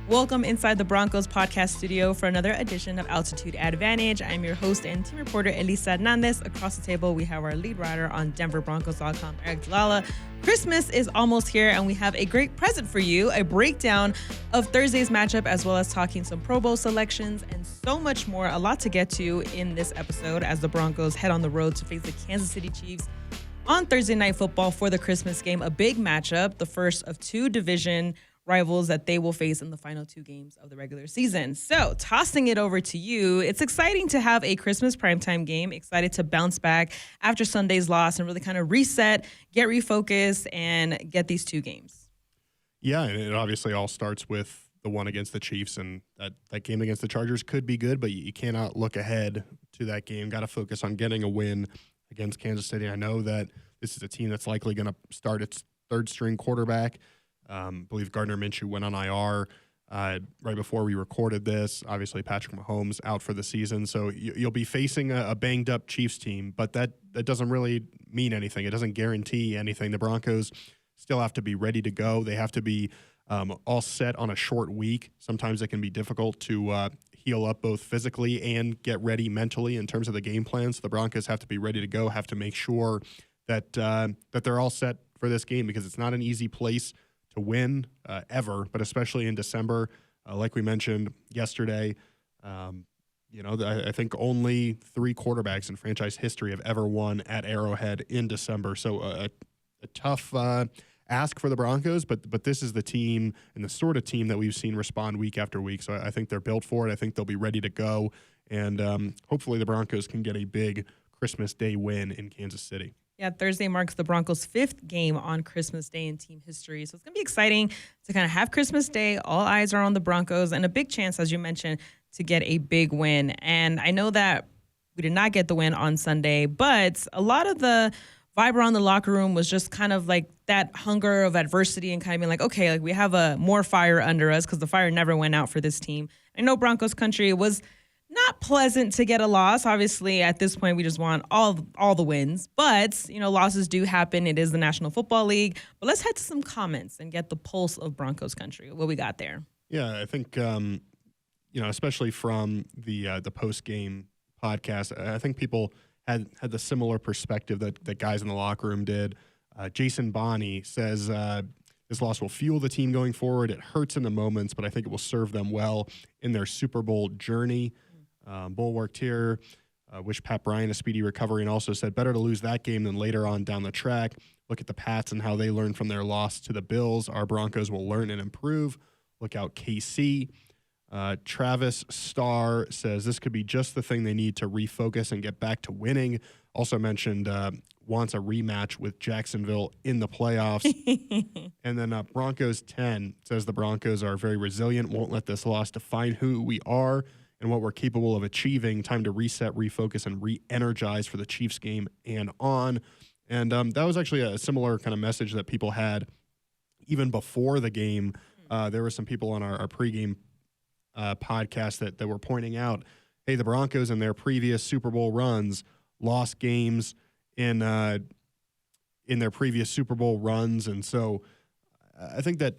Welcome inside the Broncos podcast studio for another edition of Altitude Advantage. I'm your host and team reporter, Elisa Hernandez. Across the table, we have our lead writer on DenverBroncos.com, Aric DiLalla. Christmas is almost here, and we have a great present for you, a breakdown of Thursday's matchup, as well as talking some Pro Bowl selections and so much more. A lot to get to in this episode as the Broncos head on the road to face the Kansas City Chiefs on Thursday Night Football for the Christmas game. A big matchup, the first of two division rivals that they will face in the final two games of the regular season. So, tossing it over to you, it's exciting to have a Christmas primetime game, excited to bounce back after Sunday's loss and really kind of reset, get refocused, and get these two games. Yeah, and it obviously all starts with the one against the Chiefs, and that game against the Chargers could be good, but you cannot look ahead to that game. Got to focus on getting a win against Kansas City. I know that this is a team that's likely going to start its third-string quarterback. I believe Gardner Minshew went on IR right before we recorded this. Obviously, Patrick Mahomes out for the season. So you'll be facing a banged-up Chiefs team, but that doesn't really mean anything. It doesn't guarantee anything. The Broncos still have to be ready to go. They have to be all set on a short week. Sometimes it can be difficult to heal up both physically and get ready mentally in terms of the game plan. So the Broncos have to be ready to go, have to make sure that they're all set for this game, because it's not an easy place to win ever, but especially in December. Like we mentioned yesterday, I think only 3 quarterbacks in franchise history have ever won at Arrowhead in December. So a tough ask for the Broncos, but this is the team and the sort of team that we've seen respond week after week. So I think they're built for it. I think they'll be ready to go, and hopefully the Broncos can get a big Christmas Day win in Kansas City. Yeah, Thursday marks the Broncos' 5th game on Christmas Day in team history. So it's going to be exciting to kind of have Christmas Day. All eyes are on the Broncos, and a big chance, as you mentioned, to get a big win. And I know that we did not get the win on Sunday, but a lot of the vibe around the locker room was just kind of like that hunger of adversity and kind of being like, okay, like we have a more fire under us, because the fire never went out for this team. I know Broncos country, it was not pleasant to get a loss. Obviously, at this point, we just want all the wins. But, losses do happen. It is the National Football League. But let's head to some comments and get the pulse of Broncos country, what we got there. Yeah, I think, especially from the post-game podcast, I think people had the similar perspective that guys in the locker room did. Jason Bonney says, this loss will fuel the team going forward. It hurts in the moments, but I think it will serve them well in their Super Bowl journey. Bulwarked here, wish Pat Bryant a speedy recovery, and also said better to lose that game than later on down the track. Look at the Pats and how they learned from their loss to the Bills. Our Broncos will learn and improve. Look out KC. Travis Starr says this could be just the thing they need to refocus and get back to winning. Also mentioned wants a rematch with Jacksonville in the playoffs. And then Broncos 10 says the Broncos are very resilient, won't let this loss define who we are and what we're capable of achieving. Time to reset, refocus, and re-energize for the Chiefs game and on. And that was actually a similar kind of message that people had even before the game. There were some people on our pregame podcast that were pointing out, hey, the Broncos in their previous Super Bowl runs lost games in their previous Super Bowl runs. And so I think that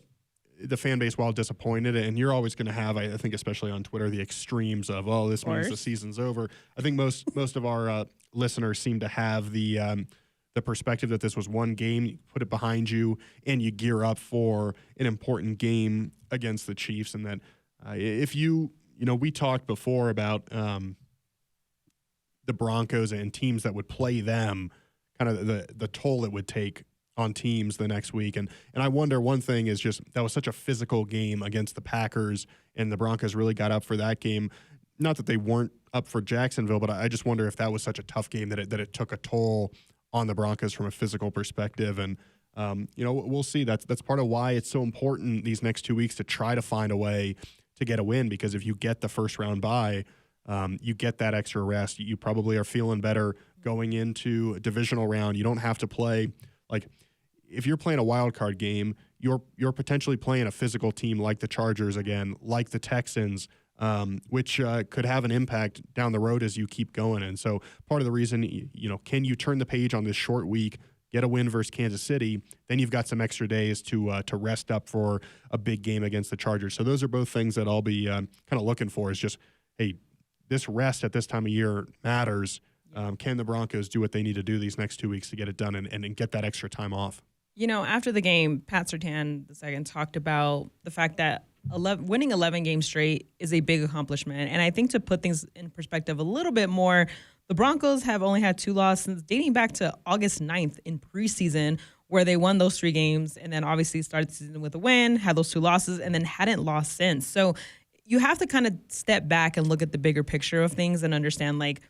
the fan base, while disappointed, and you're always going to have, I think, especially on Twitter, the extremes of, oh, this means the season's over. I think most of our listeners seem to have the perspective that this was one game, you put it behind you, and you gear up for an important game against the Chiefs. And that if we talked before about the Broncos and teams that would play them, kind of the toll it would take on teams the next week. And I wonder, one thing is just that was such a physical game against the Packers, and the Broncos really got up for that game. Not that they weren't up for Jacksonville, but I just wonder if that was such a tough game that it took a toll on the Broncos from a physical perspective. And we'll see. That's part of why it's so important these next 2 weeks to try to find a way to get a win, because if you get the first round bye, you get that extra rest. You probably are feeling better going into a divisional round. You don't have to play, like, if you're playing a wild card game, you're potentially playing a physical team like the Chargers again, like the Texans, which could have an impact down the road as you keep going. And so part of the reason, can you turn the page on this short week? get a win versus Kansas City, then you've got some extra days to rest up for a big game against the Chargers. So those are both things that I'll be kind of looking for is just, hey, this rest at this time of year matters. Can the Broncos do what they need to do these next 2 weeks to get it done and get that extra time off? After the game, Pat Surtain II talked about the fact that winning 11 games straight is a big accomplishment. And I think to put things in perspective a little bit more, the Broncos have only had 2 losses dating back to August 9th in preseason, where they won those 3 games and then obviously started the season with a win, had those 2 losses, and then hadn't lost since. So you have to kind of step back and look at the bigger picture of things and understand, like,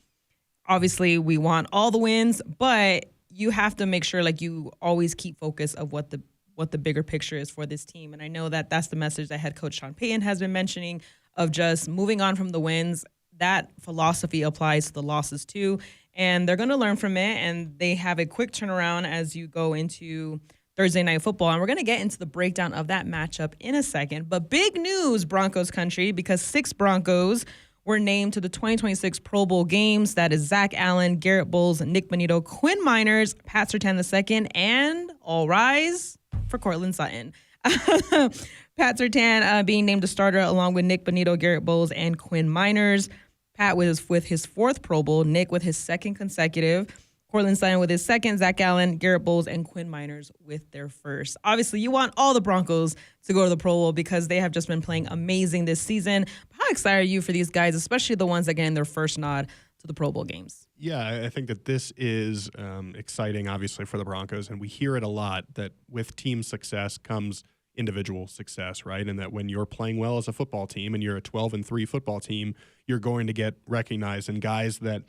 obviously we want all the wins, but you have to make sure, like, you always keep focus of what the bigger picture is for this team. And I know that that's the message that head coach Sean Payton has been mentioning of just moving on from the wins. That philosophy applies to the losses too. And they're going to learn from it. And they have a quick turnaround as you go into Thursday Night Football. And we're going to get into the breakdown of that matchup in a second. But big news, Broncos country, because 6 Broncos were named to the 2026 Pro Bowl games. That is Zach Allen, Garrett Bowles, Nick Bonito, Quinn Miners, Pat Surtain II, and all rise for Cortland Sutton. Pat Surtain being named a starter along with Nick Bonito, Garrett Bowles, and Quinn Miners. Pat was with his 4th Pro Bowl, Nick with his 2nd consecutive, Cortland Sutton with his 2nd, Zach Allen, Garrett Bowles, and Quinn Miners with their 1st. Obviously, you want all the Broncos to go to the Pro Bowl because they have just been playing amazing this season. How excited are you for these guys, especially the ones that get in their first nod to the Pro Bowl games? Yeah, I think that this is exciting, obviously, for the Broncos, and we hear it a lot that with team success comes individual success, right? And that when you're playing well as a football team and you're a 12-3 football team, you're going to get recognized, and guys that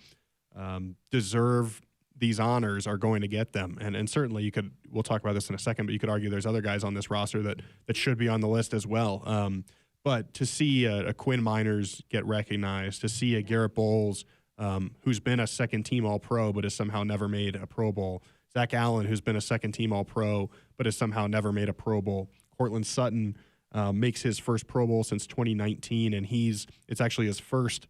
deserve these honors are going to get them. And certainly we'll talk about this in a second, but you could argue there's other guys on this roster that should be on the list as well. But to see a Quinn Miners get recognized, to see a Garrett Bowles, who's been a second-team All-Pro but has somehow never made a Pro Bowl, Zach Allen, who's been a second-team All-Pro but has somehow never made a Pro Bowl, Cortland Sutton makes his first Pro Bowl since 2019, and it's actually his first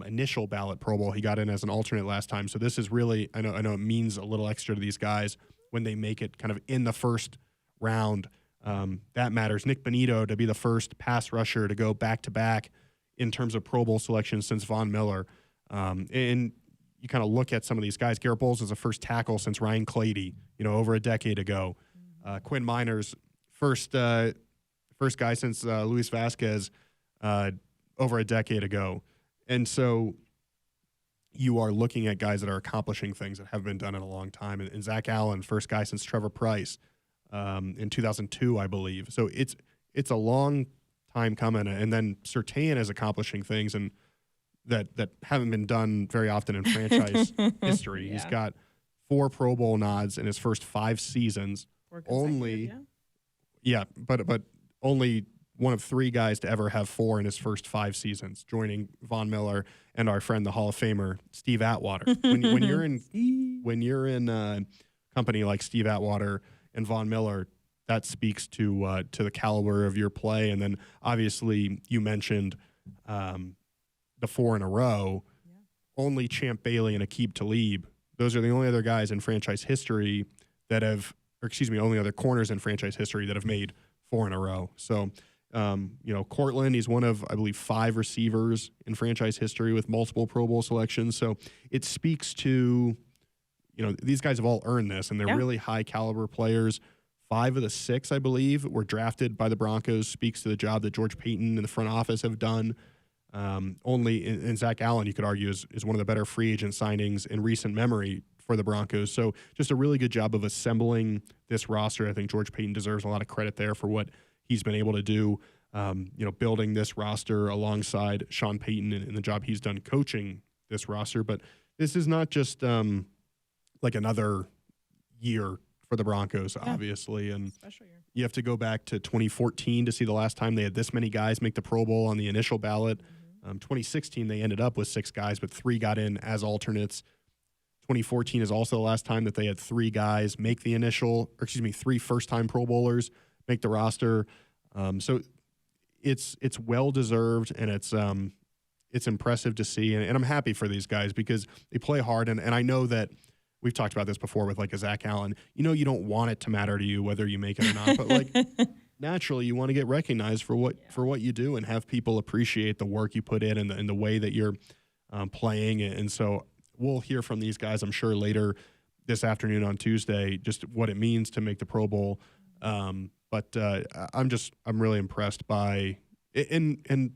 initial ballot Pro Bowl. He got in as an alternate last time. So this is really, I know it means a little extra to these guys when they make it kind of in the first round. That matters. Nick Bonito to be the first pass rusher to go back-to-back in terms of Pro Bowl selection since Von Miller. And you kind of look at some of these guys. Garrett Bowles is the first tackle since Ryan Clady, over a decade ago. Quinn Miners, first guy since Luis Vasquez over a decade ago. And so you are looking at guys that are accomplishing things that have been done in a long time. And Zach Allen, first guy since Trevor Pryce in 2002, I believe. So it's a long time coming. And then Surtain is accomplishing things and that haven't been done very often in franchise history. Yeah. He's got 4 Pro Bowl nods in his first 5 seasons. Only, but only one of 3 guys to ever have 4 in his first 5 seasons, joining Von Miller and our friend, the Hall of Famer, Steve Atwater. When you're in a company like Steve Atwater and Von Miller, that speaks to the caliber of your play. And then obviously you mentioned the 4 in a row. Yeah. Only Champ Bailey and Aqib Talib. Those are the only other guys in franchise history that have, only other corners in franchise history that have made 4 in a row. So, Cortland, he's one of, I believe, 5 receivers in franchise history with multiple Pro Bowl selections. So it speaks to, these guys have all earned this, and they're really high caliber players. 5 of the 6, I believe, were drafted by the Broncos. Speaks to the job that George Payton and the front office have done. And Zach Allen, you could argue, is one of the better free agent signings in recent memory for the Broncos. So just a really good job of assembling this roster. I think George Payton deserves a lot of credit there for what he's been able to do, building this roster alongside Sean Payton and the job he's done coaching this roster. But this is not just like another year for the Broncos, obviously. And you have to go back to 2014 to see the last time they had this many guys make the Pro Bowl on the initial ballot. 2016, they ended up with 6 guys, but 3 got in as alternates. 2014 is also the last time that they had 3 guys make the 3 first-time Pro Bowlers make the roster. So it's well-deserved, and it's impressive to see. And I'm happy for these guys because they play hard. And I know that we've talked about this before with like a Zach Allen. You don't want it to matter to you whether you make it or not, but like naturally you want to get recognized for what you do and have people appreciate the work you put in and the way that you're playing. And so we'll hear from these guys, I'm sure, later this afternoon on Tuesday, just what it means to make the Pro Bowl. But I'm really impressed by and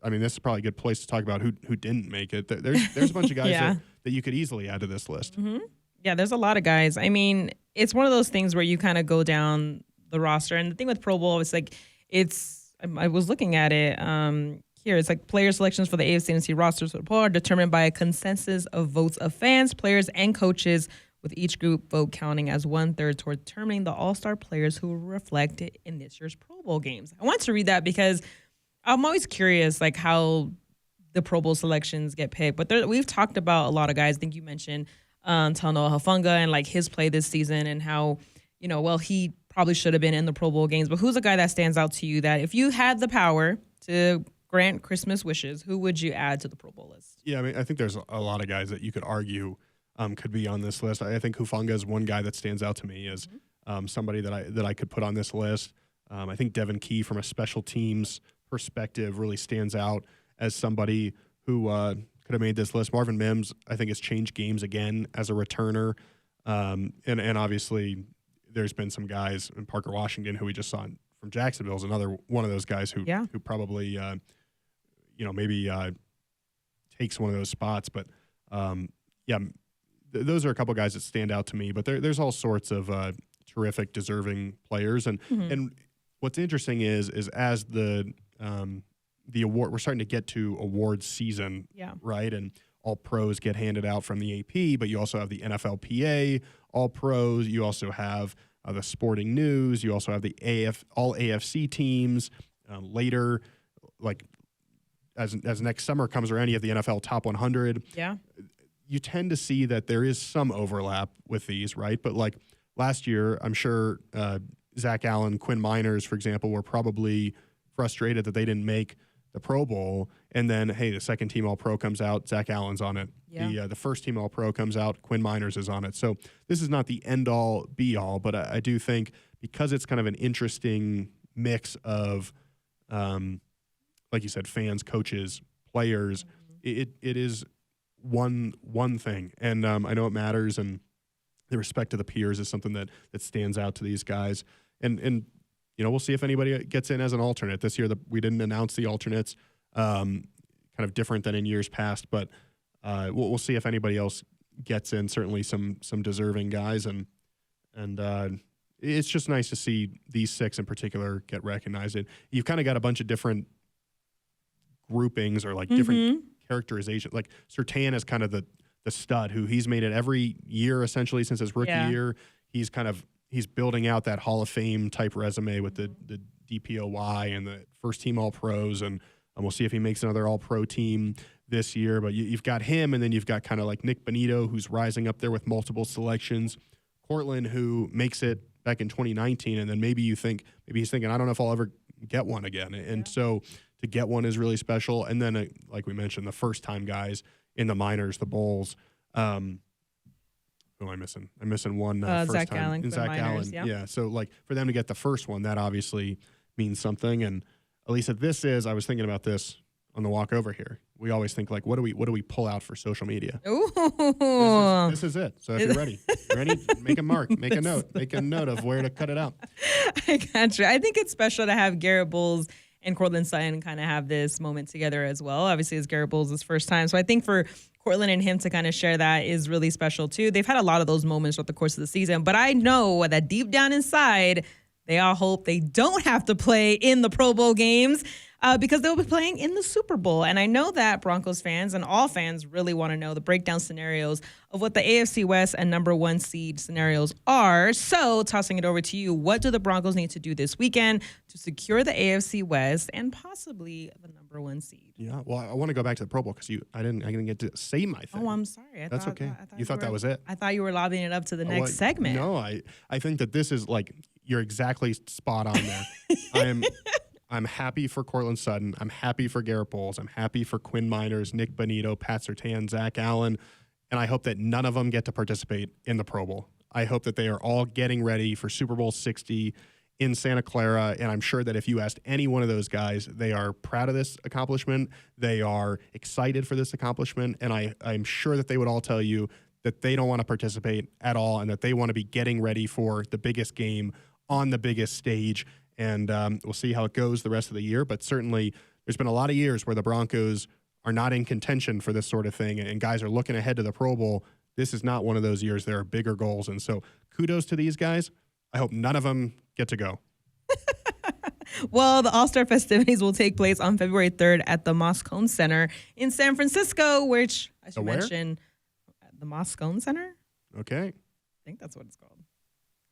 I mean, this is probably a good place to talk about who didn't make it. There's a bunch of guys that you could easily add to this list. Mm-hmm. Yeah, there's a lot of guys. I mean, it's one of those things where you kind of go down the roster. And the thing with Pro Bowl is like, I was looking at it here. It's like player selections for the AFC and NFC rosters for the poll are determined by a consensus of votes of fans, players, and coaches, with each group vote counting as 1/3 toward determining the all-star players who were reflected in this year's Pro Bowl games. I want to read that because I'm always curious, like, how the Pro Bowl selections get picked. But we've talked about a lot of guys. I think you mentioned Talanoa Hufanga and, like, his play this season and how, he probably should have been in the Pro Bowl games. But who's a guy that stands out to you that if you had the power to grant Christmas wishes, who would you add to the Pro Bowl list? Yeah, I mean, I think there's a lot of guys that you could argue could be on this list. I think Hufanga is one guy that stands out to me as somebody that I could put on this list. I think Devin Key, from a special teams perspective, really stands out as somebody who could have made this list. Marvin Mims, I think, has changed games again as a returner. And obviously there's been some guys, in Parker Washington, who we just saw from Jacksonville, is another one of those guys who probably, maybe takes one of those spots. But those are a couple guys that stand out to me. But there's all sorts of terrific, deserving players. And what's interesting is as the award, we're starting to get to awards season, right? And all pros get handed out from the AP, but you also have the NFLPA all pros. You also have the Sporting News. You also have the all AFC teams. Later, like as next summer comes around, you have the NFL Top 100. Yeah. You tend to see that there is some overlap with these, right? But like last year, I'm sure Zach Allen, Quinn Miners, for example, were probably frustrated that they didn't make the Pro Bowl. And then, hey, the second team All-Pro comes out, Zach Allen's on it. Yeah. The first team All-Pro comes out, Quinn Miners is on it. So this is not the end-all, be-all, but I do think because it's kind of an interesting mix of, like you said, fans, coaches, players, it is one thing. And I know it matters, and the respect to the peers is something that stands out to these guys. And we'll see if anybody gets in as an alternate. This year, we didn't announce the alternates, kind of different than in years past, but we'll see if anybody else gets in. Certainly some deserving guys, and it's just nice to see these six in particular get recognized. And you've kind of got a bunch of different groupings or like different characterization. Like Surtain is kind of the stud who he's made it every year essentially since his rookie year. He's building out that Hall of Fame type resume with the DPOY and the first team All-Pros, and we'll see if he makes another All-Pro team this year. But you've got him, and then you've got kind of like Nick Bonito, who's rising up there with multiple selections. Cortland, who makes it back in 2019, and then maybe he's thinking, I don't know if I'll ever get one again. And so to get one is really special. And then, like we mentioned, the first-time guys in the minors, the Bulls. Who am I missing? I'm missing one first Zach time. Allen, and Zach minors, Allen, yeah. So like for them to get the first one, that obviously means something. And Elisa, I was thinking about this on the walk over here. We always think like, what do we pull out for social media? Ooh. This is it. So if you're ready, make a mark, make a note of where to cut it out. I got you. I think it's special to have Garrett Bowles and Cortland Sutton kind of have this moment together as well. Obviously, it's Garrett Bowles' first time. So I think for Cortland and him to kind of share that is really special too. They've had a lot of those moments throughout the course of the season, but I know that deep down inside, they all hope they don't have to play in the Pro Bowl games because they'll be playing in the Super Bowl. And I know that Broncos fans and all fans really want to know the breakdown scenarios of what the AFC West and number one seed scenarios are. So tossing it over to you, what do the Broncos need to do this weekend to secure the AFC West and possibly the number one seed? Yeah, well, I want to go back to the Pro Bowl because I didn't get to say my thing. Oh, I'm sorry. That's okay. You thought that was it? I thought you were lobbying it up to the next segment. No, I think that this is like, you're exactly spot on there. I'm happy for Cortland Sutton. I'm happy for Garrett Bowles. I'm happy for Quinn Miners, Nick Bonito, Pat Surtain, Zach Allen. and I hope that none of them get to participate in the Pro Bowl. I hope that they are all getting ready for Super Bowl 60 in Santa Clara, and I'm sure that if you asked any one of those guys, they are proud of this accomplishment. They are excited for this accomplishment, and I'm sure that they would all tell you that they don't want to participate at all and that they want to be getting ready for the biggest game on the biggest stage. And we'll see how it goes the rest of the year, but certainly there's been a lot of years where the Broncos are not in contention for this sort of thing, and guys are looking ahead to the Pro Bowl. This is not one of those years. There are bigger goals, and so kudos to these guys. I hope none of them get to go. Well, the All-Star festivities will take place on February 3rd at the Moscone Center in San Francisco, which I should mention, the Moscone Center? Okay. I think that's what it's called.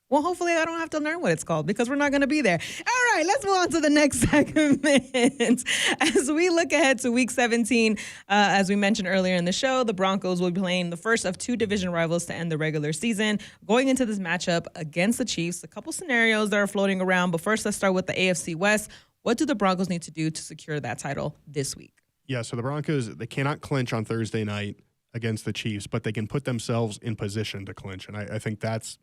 Well, hopefully I don't have to learn what it's called because we're not going to be there. All right, let's move on to the next segment. As we look ahead to Week 17, as we mentioned earlier in the show, the Broncos will be playing the first of two division rivals to end the regular season. Going into this matchup against the Chiefs, a couple scenarios that are floating around. But first, let's start with the AFC West. What do the Broncos need to do to secure that title this week? Yeah, so the Broncos, they cannot clinch on Thursday night against the Chiefs, but they can put themselves in position to clinch. And I think that's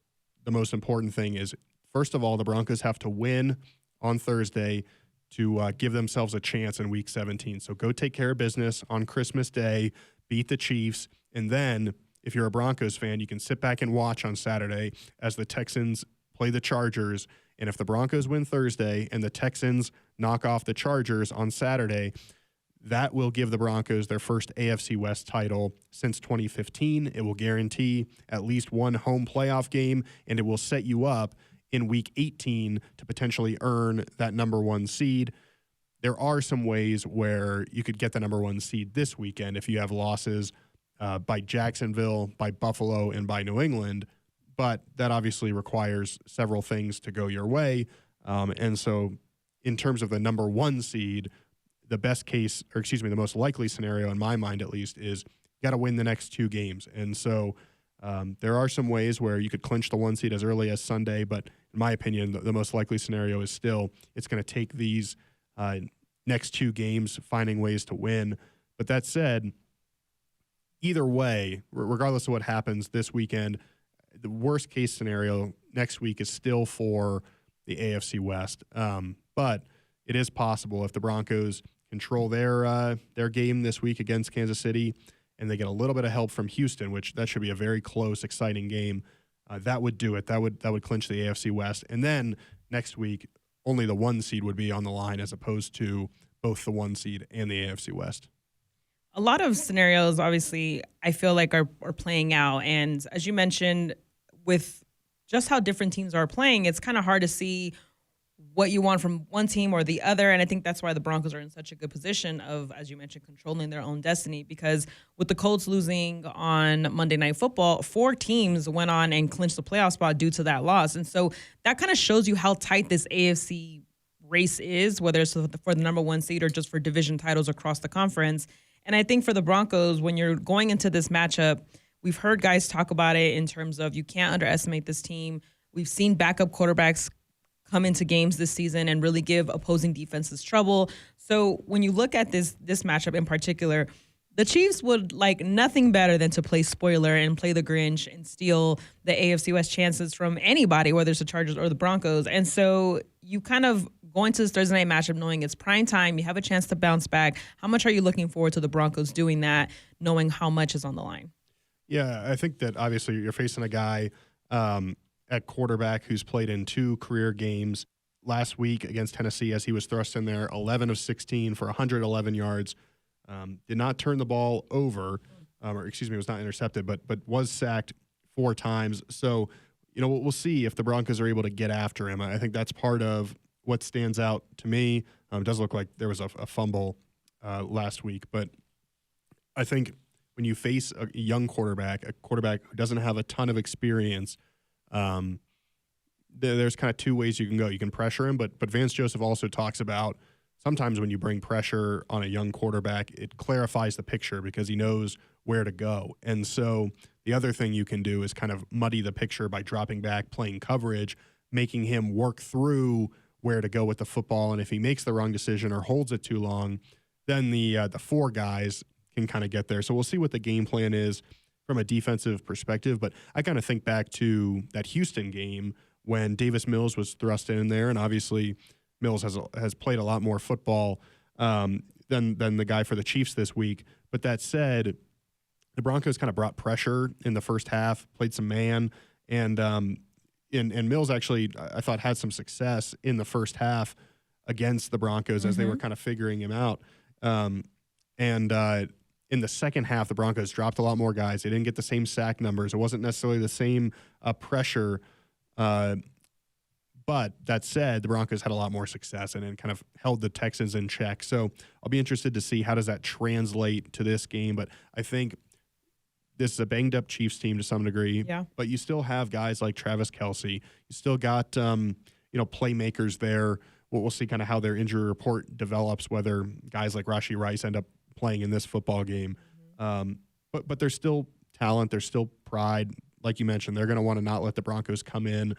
the most important thing is, first of all, the Broncos have to win on Thursday to give themselves a chance in Week 17. So go take care of business on Christmas Day, beat the Chiefs, and then if you're a Broncos fan, you can sit back and watch on Saturday as the Texans play the Chargers. And if the Broncos win Thursday and the Texans knock off the Chargers on Saturday, that will give the Broncos their first AFC West title since 2015. It will guarantee at least one home playoff game, and it will set you up in Week 18 to potentially earn that number one seed. There are some ways where you could get the number one seed this weekend if you have losses by Jacksonville, by Buffalo, and by New England, but that obviously requires several things to go your way. And so in terms of the number one seed, the best case, or excuse me, the most likely scenario in my mind at least is got to win the next two games. And so there are some ways where you could clinch the one seed as early as Sunday, but in my opinion, the most likely scenario is still it's going to take these next two games, finding ways to win. But that said, either way, regardless of what happens this weekend, the worst case scenario next week is still for the AFC West. But it is possible if the Broncos control their game this week against Kansas City and they get a little bit of help from Houston, which that should be a very close, exciting game. That would do it. That would clinch the AFC West. And then next week, only the one seed would be on the line as opposed to both the one seed and the AFC West. A lot of scenarios, obviously, I feel like are playing out. And as you mentioned, with just how different teams are playing, it's kind of hard to see what you want from one team or the other. And I think that's why the Broncos are in such a good position of, as you mentioned, controlling their own destiny. Because with the Colts losing on Monday Night Football, 4 teams went on and clinched the playoff spot due to that loss. And so that kind of shows you how tight this AFC race is, whether it's for the number one seed or just for division titles across the conference. And I think for the Broncos, when you're going into this matchup, we've heard guys talk about it in terms of you can't underestimate this team. We've seen backup quarterbacks come into games this season and really give opposing defenses trouble. So when you look at this matchup in particular, the Chiefs would like nothing better than to play spoiler and play the Grinch and steal the AFC West chances from anybody, whether it's the Chargers or the Broncos. And so you kind of go into this Thursday night matchup knowing it's prime time, you have a chance to bounce back. How much are you looking forward to the Broncos doing that, knowing how much is on the line? Yeah, I think that obviously you're facing a guy at quarterback who's played in 2 career games last week against Tennessee as he was thrust in there, 11 of 16 for 111 yards. Did not turn the ball over, was not intercepted, but was sacked 4 times. So, we'll see if the Broncos are able to get after him. I think that's part of what stands out to me. It does look like there was a fumble last week, but I think when you face a young quarterback, a quarterback who doesn't have a ton of experience, there's kind of 2 ways you can go. You can pressure him, but Vance Joseph also talks about sometimes when you bring pressure on a young quarterback, it clarifies the picture because he knows where to go. And so the other thing you can do is kind of muddy the picture by dropping back, playing coverage, making him work through where to go with the football. And if he makes the wrong decision or holds it too long, then the 4 guys can kind of get there. So we'll see what the game plan is from a defensive perspective. But I kind of think back to that Houston game when Davis Mills was thrust in there, and obviously Mills has played a lot more football than the guy for the Chiefs this week. But that said, the Broncos kind of brought pressure in the first half, played some man, and Mills actually, I thought, had some success in the first half against the Broncos as they were kind of figuring him out. In the second half, the Broncos dropped a lot more guys. They didn't get the same sack numbers. It wasn't necessarily the same pressure. But that said, the Broncos had a lot more success and kind of held the Texans in check. So I'll be interested to see how does that translate to this game. But I think this is a banged-up Chiefs team to some degree. Yeah. But you still have guys like Travis Kelce. You still got playmakers there. We'll see kind of how their injury report develops, whether guys like Rashee Rice end up playing in this football game. But there's still talent. There's still pride. Like you mentioned, they're going to want to not let the Broncos come in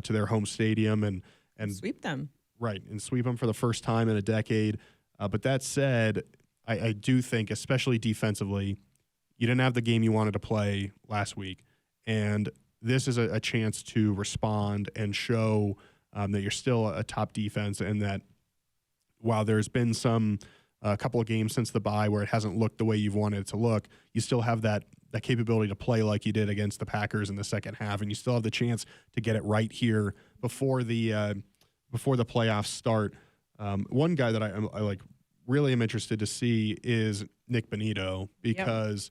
to their home stadium and sweep them. Right, and sweep them for the first time in a decade. But that said, I do think, especially defensively, you didn't have the game you wanted to play last week. And this is a chance to respond and show that you're still a top defense, and that while there's been a couple of games since the bye where it hasn't looked the way you've wanted it to look, you still have that capability to play like you did against the Packers in the second half, and you still have the chance to get it right here before the playoffs start. One guy that I really am interested to see is Nick Bonitto, because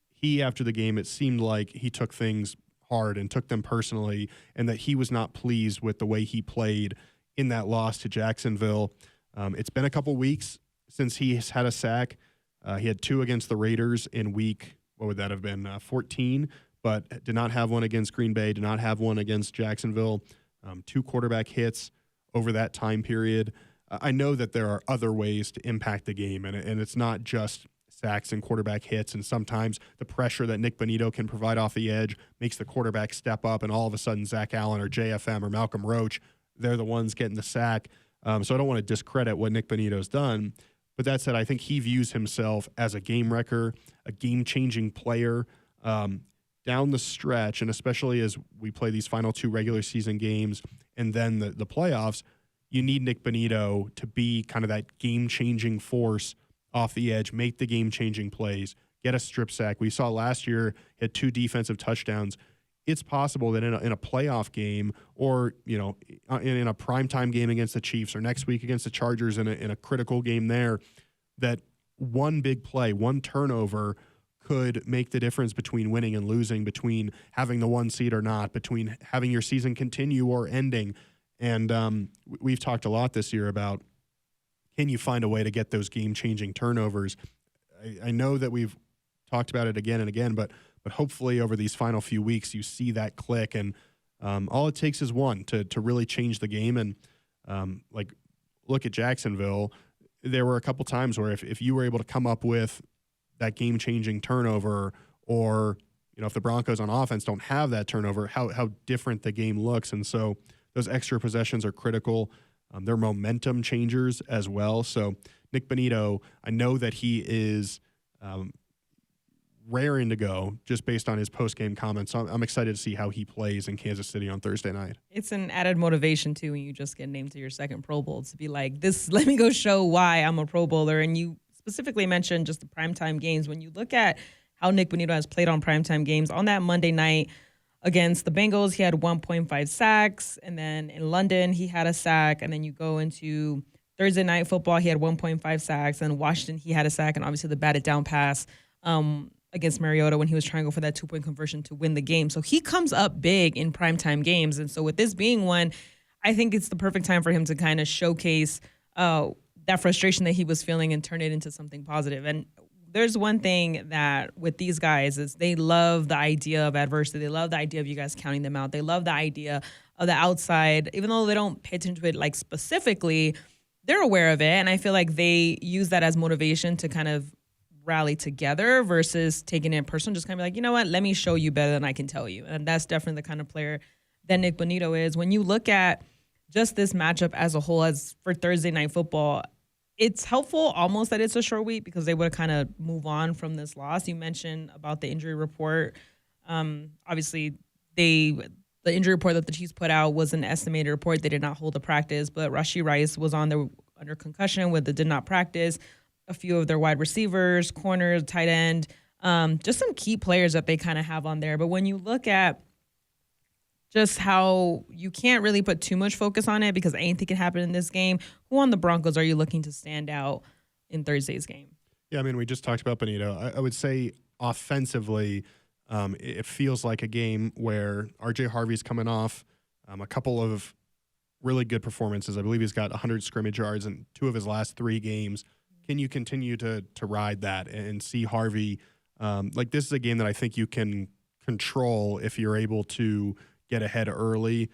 he, after the game, it seemed like he took things hard and took them personally, and that he was not pleased with the way he played in that loss to Jacksonville. It's been a couple weeks since he's had a sack. He had 2 against the Raiders in week, what would that have been, 14, but did not have one against Green Bay, did not have one against Jacksonville. 2 quarterback hits over that time period. I know that there are other ways to impact the game, and it's not just sacks and quarterback hits, and sometimes the pressure that Nick Bonitto can provide off the edge makes the quarterback step up, and all of a sudden Zach Allen or JFM or Malcolm Roach, they're the ones getting the sack. So I don't want to discredit what Nick Bonitto's done. But that said, I think he views himself as a game wrecker, a game-changing player down the stretch, and especially as we play these final 2 regular season games and then the playoffs, you need Nick Bonitto to be kind of that game-changing force off the edge, make the game-changing plays, get a strip sack. We saw last year he had 2 defensive touchdowns. It's possible that in a playoff game, or in a primetime game against the Chiefs, or next week against the Chargers in a critical game there, that one big play, one turnover could make the difference between winning and losing, between having the 1 seed or not, between having your season continue or ending. And we've talked a lot this year about, can you find a way to get those game-changing turnovers? I know that we've talked about it again and again, but hopefully over these final few weeks you see that click, and all it takes is one to really change the game. And look at Jacksonville. There were a couple times where if you were able to come up with that game-changing turnover, or if the Broncos on offense don't have that turnover, how different the game looks. And so those extra possessions are critical. They're momentum changers as well. So Nick Bonitto, I know that he is raring to go just based on his post-game comments. So I'm excited to see how he plays in Kansas City on Thursday night. It's an added motivation, too, when you just get named to your second Pro Bowl, to be like, let me go show why I'm a Pro Bowler. And you specifically mentioned just the primetime games. When you look at how Nick Bonitto has played on primetime games, on that Monday night against the Bengals, he had 1.5 sacks. And then in London, he had a sack. And then you go into Thursday Night Football, he had 1.5 sacks. And Washington, he had a sack. And obviously the batted down pass against Mariota when he was trying to go for that 2-point conversion to win the game. So he comes up big in primetime games. And so with this being one, I think it's the perfect time for him to kind of showcase that frustration that he was feeling and turn it into something positive. And there's one thing that with these guys is they love the idea of adversity. They love the idea of you guys counting them out. They love the idea of the outside, even though they don't pay attention to it like specifically, they're aware of it. And I feel like they use that as motivation to kind of rally together versus taking it personal, just kind of be like, you know what, let me show you better than I can tell you. And that's definitely the kind of player that Nick Bonitto is. When you look at just this matchup as a whole, as for Thursday Night Football, it's helpful almost that it's a short week because they would kind of move on from this loss. You mentioned about the injury report. Obviously, the injury report that the Chiefs put out was an estimated report. They did not hold a practice, but Rashee Rice was under concussion with the did not practice. A few of their wide receivers, corners, tight end, just some key players that they kind of have on there. But when you look at just how you can't really put too much focus on it because anything can happen in this game, who on the Broncos are you looking to stand out in Thursday's game? Yeah, I mean, we just talked about Bonitto. I would say offensively, it feels like a game where R.J. Harvey's coming off a couple of really good performances. I believe he's got 100 scrimmage yards in 2 of his last 3 games. Can you continue to ride that and see Harvey? This is a game that I think you can control if you're able to get ahead early.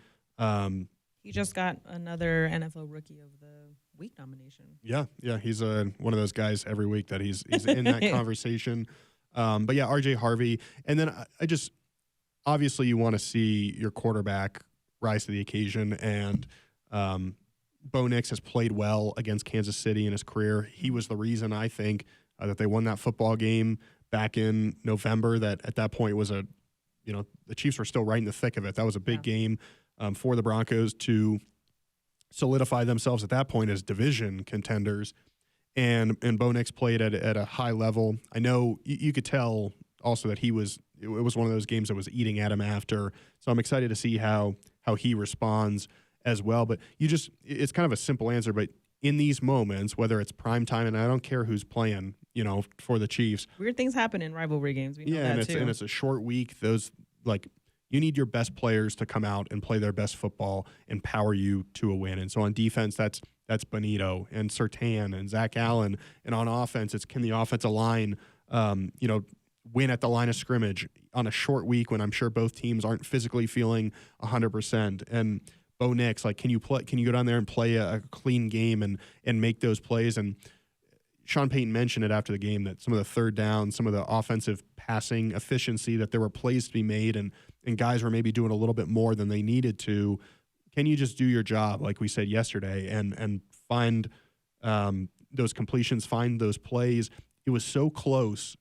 He just got another NFL Rookie of the Week nomination. Yeah, he's one of those guys every week that he's in that conversation. But yeah, R.J. Harvey. And then I just, obviously you want to see your quarterback rise to the occasion. And Bo Nix has played well against Kansas City in his career. He was the reason, I think, that they won that football game back in November. That at that point was the Chiefs were still right in the thick of it. That was a big game for the Broncos to solidify themselves at that point as division contenders. And Bo Nix played at a high level. I know you could tell also that it was one of those games that was eating at him after. So I'm excited to see how he responds as well. But it's kind of a simple answer, but in these moments, whether it's prime time, and I don't care who's playing, for the Chiefs. Weird things happen in rivalry games. We know that too. And it's a short week. Those, you need your best players to come out and play their best football and power you to a win. And so on defense, that's Bonitto and Surtain and Zach Allen. And on offense, it's can the offensive line, win at the line of scrimmage on a short week when I'm sure both teams aren't physically feeling 100%. And Bo Nix, can you go down there and play a clean game and make those plays? And Sean Payton mentioned it after the game that some of the third down, some of the offensive passing efficiency, that there were plays to be made and guys were maybe doing a little bit more than they needed to. Can you just do your job, like we said yesterday, and find those completions, find those plays? It was so close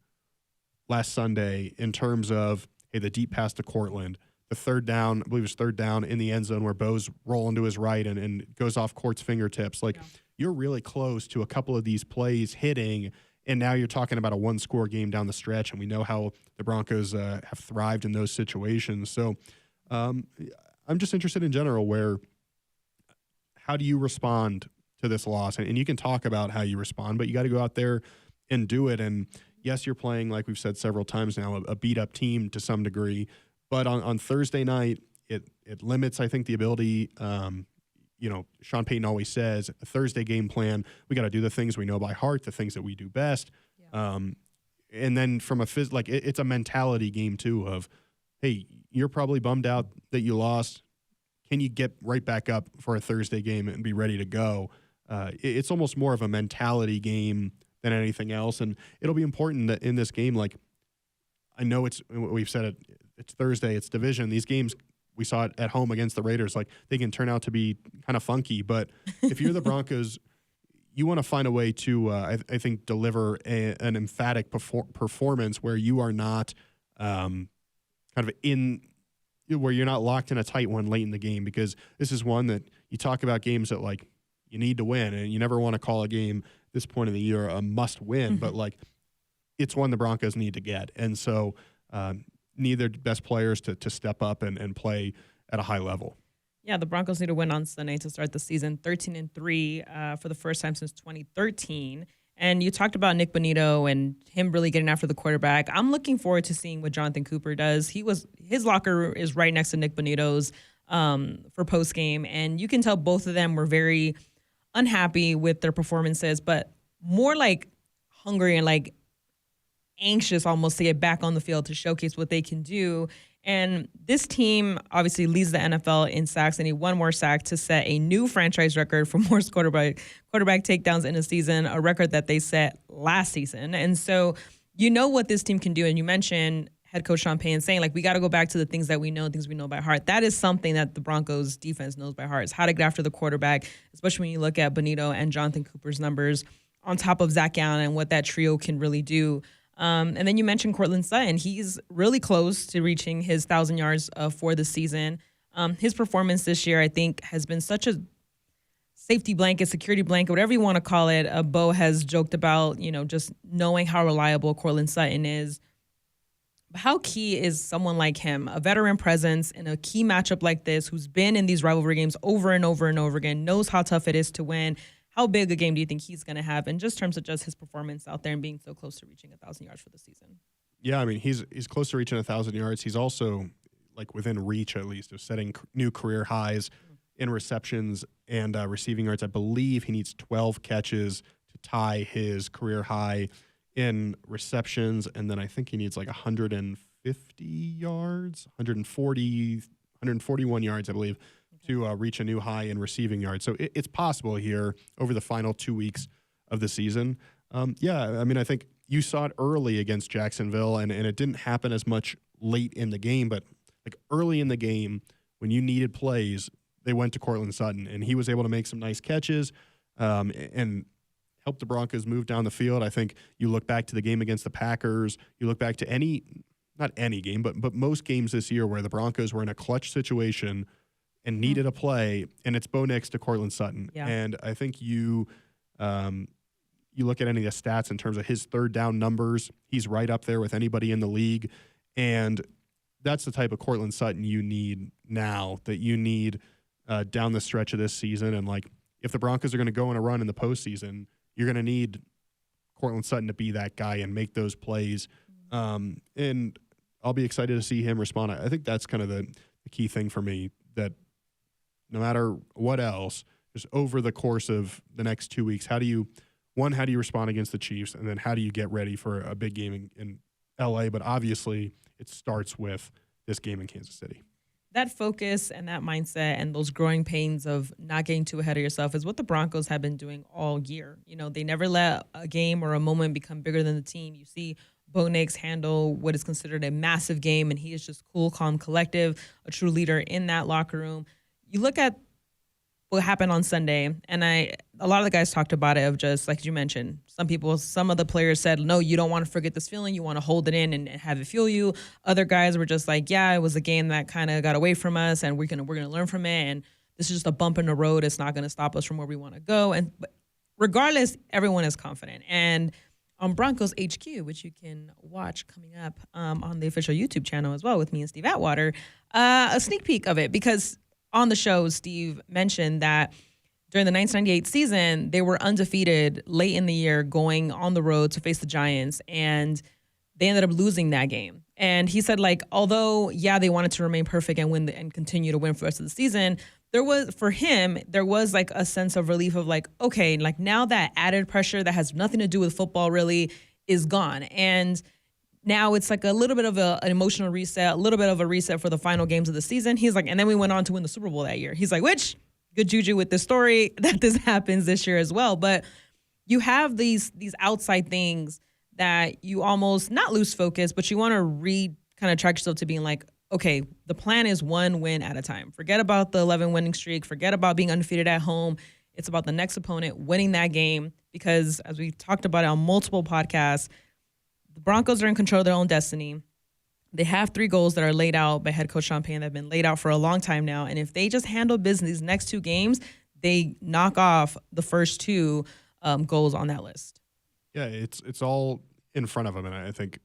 last Sunday in terms of, hey, the deep pass to Cortland, the third down, I believe it was third down in the end zone where Bo's rolling to his right and goes off Court's fingertips. You're really close to a couple of these plays hitting, and now you're talking about a one-score game down the stretch, and we know how the Broncos have thrived in those situations. So I'm just interested in general how do you respond to this loss? And you can talk about how you respond, but you got to go out there and do it. And yes, you're playing, like we've said several times now, a beat-up team to some degree. But on Thursday night, it limits, I think, the ability. Sean Payton always says, a Thursday game plan, we got to do the things we know by heart, the things that we do best. Yeah. And then from it's a mentality game too of, hey, you're probably bummed out that you lost. Can you get right back up for a Thursday game and be ready to go? It's almost more of a mentality game than anything else. And it'll be important that in this game, I know we've said it, it's Thursday, it's division. These games, we saw it at home against the Raiders, they can turn out to be kind of funky. But if you're the Broncos, you want to find a way to, I think, deliver an emphatic performance where you are not kind of where you're not locked in a tight one late in the game, because this is one that you talk about games that you need to win, and you never want to call a game this point of the year a must win, but it's one the Broncos need to get. And so need their best players to step up and play at a high level. Yeah, the Broncos need to win on Sunday to start the season 13-3 for the first time since 2013. And you talked about Nick Bonitto and him really getting after the quarterback. I'm looking forward to seeing what Jonathan Cooper does. His locker is right next to Nick Bonitto's for postgame, and you can tell both of them were very unhappy with their performances, but more hungry and anxious almost to get back on the field to showcase what they can do. And this team obviously leads the NFL in sacks. They need one more sack to set a new franchise record for most quarterback takedowns in a season, a record that they set last season. And so you know what this team can do. And you mentioned head coach Sean Payton saying, like, we got to go back to the things that we know, things we know by heart. That is something that the Broncos defense knows by heart, is how to get after the quarterback, especially when you look at Bonito and Jonathan Cooper's numbers on top of Zach Allen and what that trio can really do. And then you mentioned Courtland Sutton. He's really close to reaching his 1,000 yards for the season. His performance this year, I think, has been such a safety blanket, security blanket, whatever you want to call it. Bo has joked about, just knowing how reliable Courtland Sutton is. But how key is someone like him, a veteran presence in a key matchup like this, who's been in these rivalry games over and over and over again, knows how tough it is to win? How big a game do you think he's going to have in just terms of just his performance out there and being so close to reaching 1,000 yards for the season? Yeah, I mean, he's close to reaching 1,000 yards. He's also like within reach, at least, of setting new career highs in receptions and receiving yards. I believe he needs 12 catches to tie his career high in receptions, and then I think he needs like 150 yards, 141 yards, I believe, to reach a new high in receiving yards. So it's possible here over the final 2 weeks of the season. Yeah, I mean, I think you saw it early against Jacksonville, and it didn't happen as much late in the game, but like early in the game when you needed plays, they went to Courtland Sutton, and he was able to make some nice catches and help the Broncos move down the field. I think you look back to the game against the Packers, you look back to not any game, but most games this year where the Broncos were in a clutch situation and needed a play, and it's Bo Nix to Courtland Sutton. Yeah. And I think you look at any of the stats in terms of his third down numbers, he's right up there with anybody in the league. And that's the type of Courtland Sutton you need now, that you need down the stretch of this season. And like, if the Broncos are going to go on a run in the postseason, you're going to need Courtland Sutton to be that guy and make those plays. And I'll be excited to see him respond. I think that's kind of the key thing for me, that no matter what else, just over the course of the next 2 weeks, how do you respond against the Chiefs? And then how do you get ready for a big game in LA? But obviously it starts with this game in Kansas City. That focus and that mindset and those growing pains of not getting too ahead of yourself is what the Broncos have been doing all year. They never let a game or a moment become bigger than the team. You see Bo Nix handle what is considered a massive game, and he is just cool, calm, collective, a true leader in that locker room. You look at what happened on Sunday, and a lot of the guys talked about it, of just like you mentioned, some of the players said, no, you don't want to forget this feeling, you want to hold it in and have it fuel you. Other guys were just like, yeah, it was a game that kind of got away from us, and we're gonna learn from it, and this is just a bump in the road. It's not going to stop us from where we want to go. But regardless, everyone is confident. And on Broncos HQ, which you can watch coming up on the official YouTube channel as well with me and Steve Atwater, a sneak peek of it, because on the show, Steve mentioned that during the 1998 season, they were undefeated late in the year going on the road to face the Giants, and they ended up losing that game. And he said, like, although, yeah, they wanted to remain perfect and win and continue to win for the rest of the season, there was like a sense of relief of like, okay, like now that added pressure that has nothing to do with football really is gone. And now it's like a little bit of an emotional reset, a little bit of a reset for the final games of the season. He's like, and then we went on to win the Super Bowl that year. He's like, which, good juju with this story that this happens this year as well. But you have these outside things that you almost not lose focus, but you want to kind of track yourself to being like, okay, the plan is one win at a time. Forget about the 11 winning streak. Forget about being undefeated at home. It's about the next opponent winning that game, because as we talked about it on multiple podcasts, the Broncos are in control of their own destiny. They have 3 goals that are laid out by head coach Sean Payton that have been laid out for a long time now. And if they just handle business these next 2 games, they knock off the first 2 goals on that list. Yeah, it's all in front of them. And I think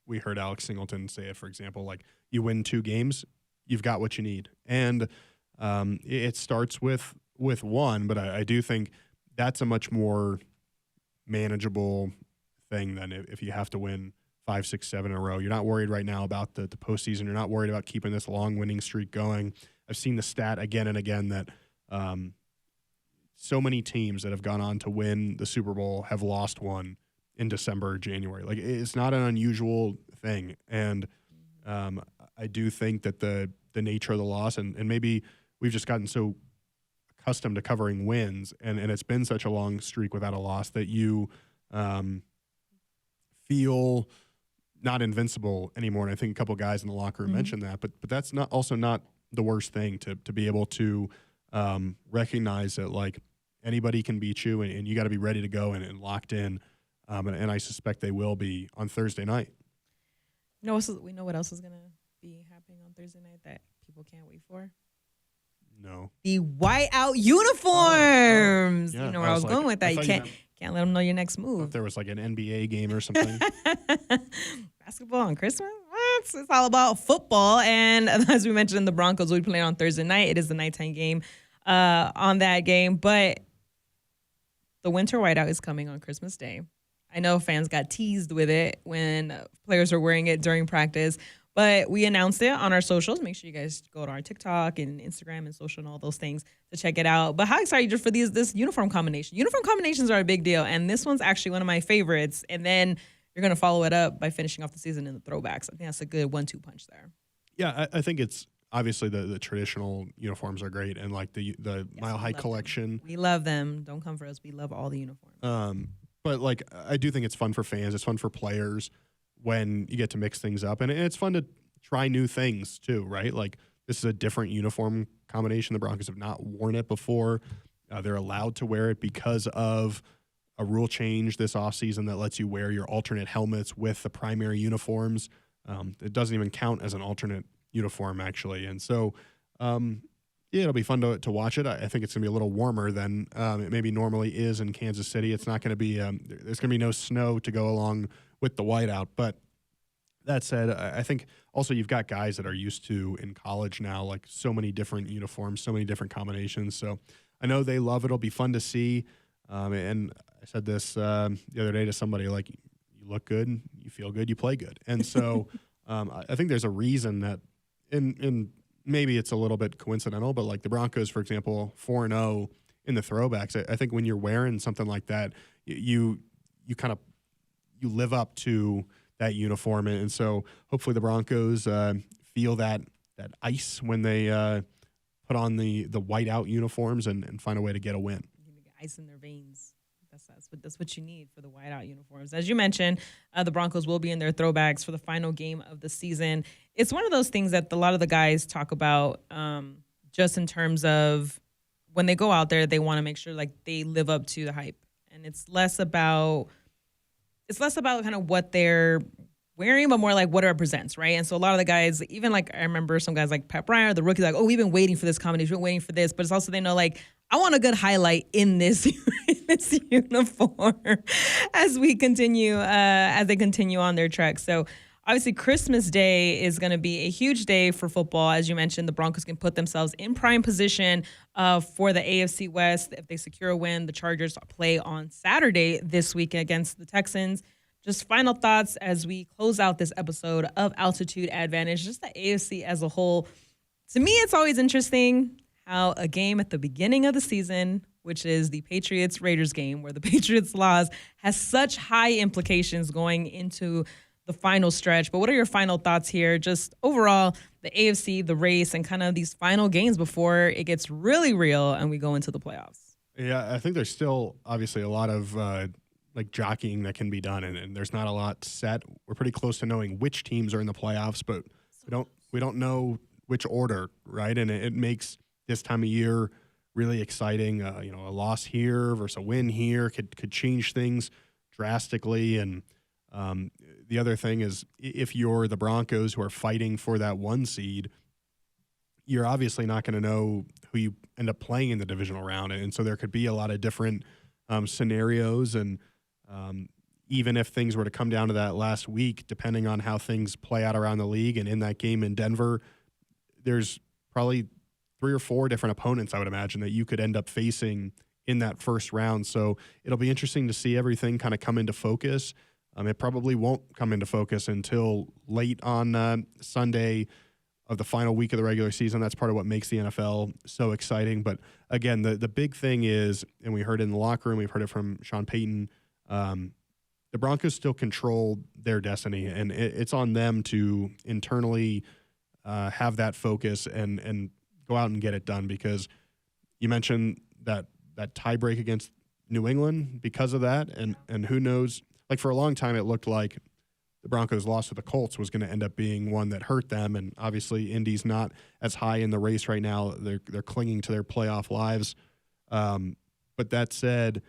we heard Alex Singleton say it, for example, like, you win 2 games, you've got what you need. And it starts with one, but I do think that's a much more manageable thing than if you have to win 5, 6, 7 in a row. You're not worried right now about the postseason. You're not worried about keeping this long winning streak going. I've seen the stat again and again that so many teams that have gone on to win the Super Bowl have lost one in December or January. Like, it's not an unusual thing. And I do think that the nature of the loss, and maybe we've just gotten so accustomed to covering wins, and it's been such a long streak without a loss, that you feel not invincible anymore. And I think a couple guys in the locker room mentioned that, but that's not the worst thing to be able to recognize that like anybody can beat you, and you got to be ready to go and locked in. And I suspect they will be on Thursday night. We know what else is going to be happening on Thursday night that people can't wait for? No. The whiteout uniforms. Yeah, You know where I was going with that. You can't let them know your next I move. thought there was like an NBA game or something. Basketball on Christmas? What? It's all about football. And as we mentioned, the Broncos will be playing on Thursday night. It is the nighttime game on that game. But the winter whiteout is coming on Christmas Day. I know fans got teased with it when players were wearing it during practice, but we announced it on our socials. Make sure you guys go to our TikTok and Instagram and social and all those things to check it out. But how excited are you for this uniform combination? Uniform combinations are a big deal, and this one's actually one of my favorites. And then you're going to follow it up by finishing off the season in the throwbacks. I think that's a good 1-2 punch there. Yeah, I think it's obviously the traditional uniforms are great, and like the Mile High collection. We love them. Don't come for us. We love all the uniforms. But like I do think it's fun for fans. It's fun for players when you get to mix things up, and it's fun to try new things too, right? Like this is a different uniform combination. The Broncos have not worn it before. They're allowed to wear it because of a rule change this offseason that lets you wear your alternate helmets with the primary uniforms. It doesn't even count as an alternate uniform, actually. And so, yeah, it'll be fun to watch it. I think it's going to be a little warmer than it maybe normally is in Kansas City. It's not going to be there's going to be no snow to go along with the whiteout. But that said, I think also you've got guys that are used to in college now, like so many different uniforms, so many different combinations. So I know they love it. It'll be fun to see. And I said this the other day to somebody, like, you look good, you feel good, you play good. And so I think there's a reason that in maybe it's a little bit coincidental, but like the Broncos, for example, 4-0 in the throwbacks. I think when you're wearing something like that, you live up to that uniform. And so hopefully the Broncos feel that ice when they put on the whiteout uniforms and find a way to get a win. Ice in their veins. That's what you need for the whiteout uniforms. As you mentioned, the Broncos will be in their throwbacks for the final game of the season. It's one of those things that a lot of the guys talk about just in terms of when they go out there, they want to make sure like they live up to the hype. And it's less about kind of what they're wearing, but more like what it represents, right? And so a lot of the guys, even like I remember some guys like Pat Bryant, the rookie, like, oh, we've been waiting for this combination, we've been waiting for this. But it's also they know like I want a good highlight in this uniform as they continue on their trek. So obviously Christmas Day is going to be a huge day for football. As you mentioned, the Broncos can put themselves in prime position for the AFC West. If they secure a win, the Chargers play on Saturday this week against the Texans. Just final thoughts as we close out this episode of Altitude Advantage, just the AFC as a whole. To me, it's always interesting how a game at the beginning of the season, which is the Patriots-Raiders game, where the Patriots' loss has such high implications going into the final stretch. But what are your final thoughts here? Just overall, the AFC, the race, and kind of these final games before it gets really real and we go into the playoffs. Yeah, I think there's still obviously a lot of like jockeying that can be done, and there's not a lot set. We're pretty close to knowing which teams are in the playoffs, but we don't know which order, right? And it makes this time of year really exciting. A loss here versus a win here could change things drastically. And the other thing is, if you're the Broncos who are fighting for that 1 seed, you're obviously not going to know who you end up playing in the divisional round. And so there could be a lot of different scenarios. And even if things were to come down to that last week, depending on how things play out around the league and in that game in Denver, there's probably 3 or 4 different opponents, I would imagine, that you could end up facing in that first round. So it'll be interesting to see everything kind of come into focus. It probably won't come into focus until late on Sunday of the final week of the regular season. That's part of what makes the NFL so exciting. But again, the big thing is, and we heard it in the locker room, we've heard it from Sean Payton, the Broncos still control their destiny, and it's on them to internally have that focus and go out and get it done. Because you mentioned that tie break against New England because of that, and who knows, like for a long time it looked like the Broncos' loss to the Colts was going to end up being one that hurt them. And obviously, Indy's not as high in the race right now. They're clinging to their playoff lives. But that said,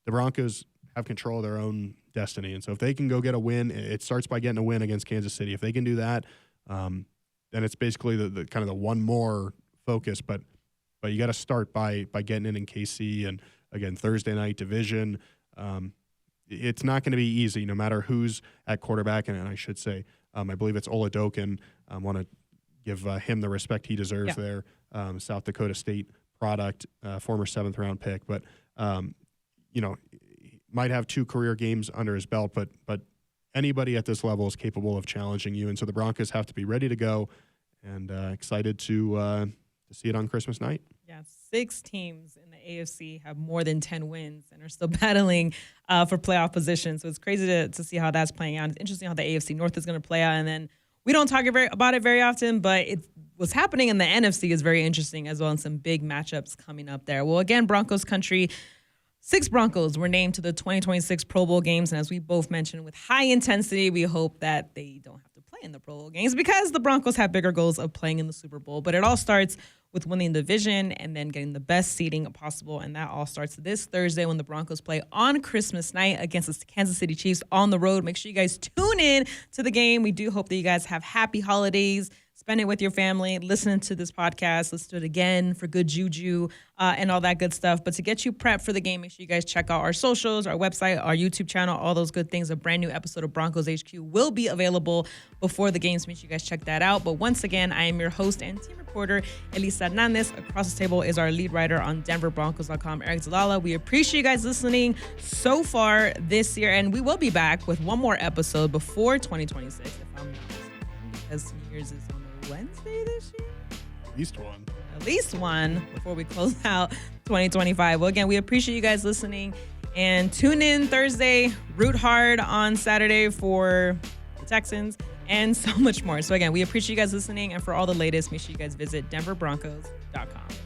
the Broncos have control of their own destiny. And so if they can go get a win, it starts by getting a win against Kansas City. If they can do that, then it's basically the kind of the one more focus. But you got to start by getting in KC. And again, Thursday night division. It's not going to be easy, no matter who's at quarterback. And I should say, I believe it's Oladokin. I want to give him the respect he deserves there. South Dakota State product, former 7th-round pick. But, might have 2 career games under his belt. But anybody at this level is capable of challenging you. And so the Broncos have to be ready to go and excited to see it on Christmas night. Yeah, 6 teams in the AFC have more than 10 wins and are still battling for playoff position. So it's crazy to see how that's playing out. It's interesting how the AFC North is going to play out. And then we don't talk about it very often, but what's happening in the NFC is very interesting as well, and some big matchups coming up there. Well, again, Broncos country. 6 Broncos were named to the 2026 Pro Bowl games. And as we both mentioned, with high intensity, we hope that they don't have to play in the Pro Bowl games because the Broncos have bigger goals of playing in the Super Bowl. But it all starts with winning the division and then getting the best seeding possible. And that all starts this Thursday when the Broncos play on Christmas night against the Kansas City Chiefs on the road. Make sure you guys tune in to the game. We do hope that you guys have happy holidays. Spend it with your family, listening to this podcast, listen to it again for good juju and all that good stuff. But to get you prepped for the game, make sure you guys check out our socials, our website, our YouTube channel, all those good things. A brand new episode of Broncos HQ will be available before the games. Make sure you guys check that out. But once again, I am your host and team reporter, Elisa Hernandez. Across the table is our lead writer on DenverBroncos.com, Aric DiLalla. We appreciate you guys listening so far this year. And we will be back with one more episode before 2026, if I'm not mistaken, because New Year's is on Wednesday this year? At least one before we close out 2025. Well, again, we appreciate you guys listening, and tune in Thursday, root hard on Saturday for the Texans, and so much more. So again, we appreciate you guys listening, and for all the latest, make sure you guys visit DenverBroncos.com.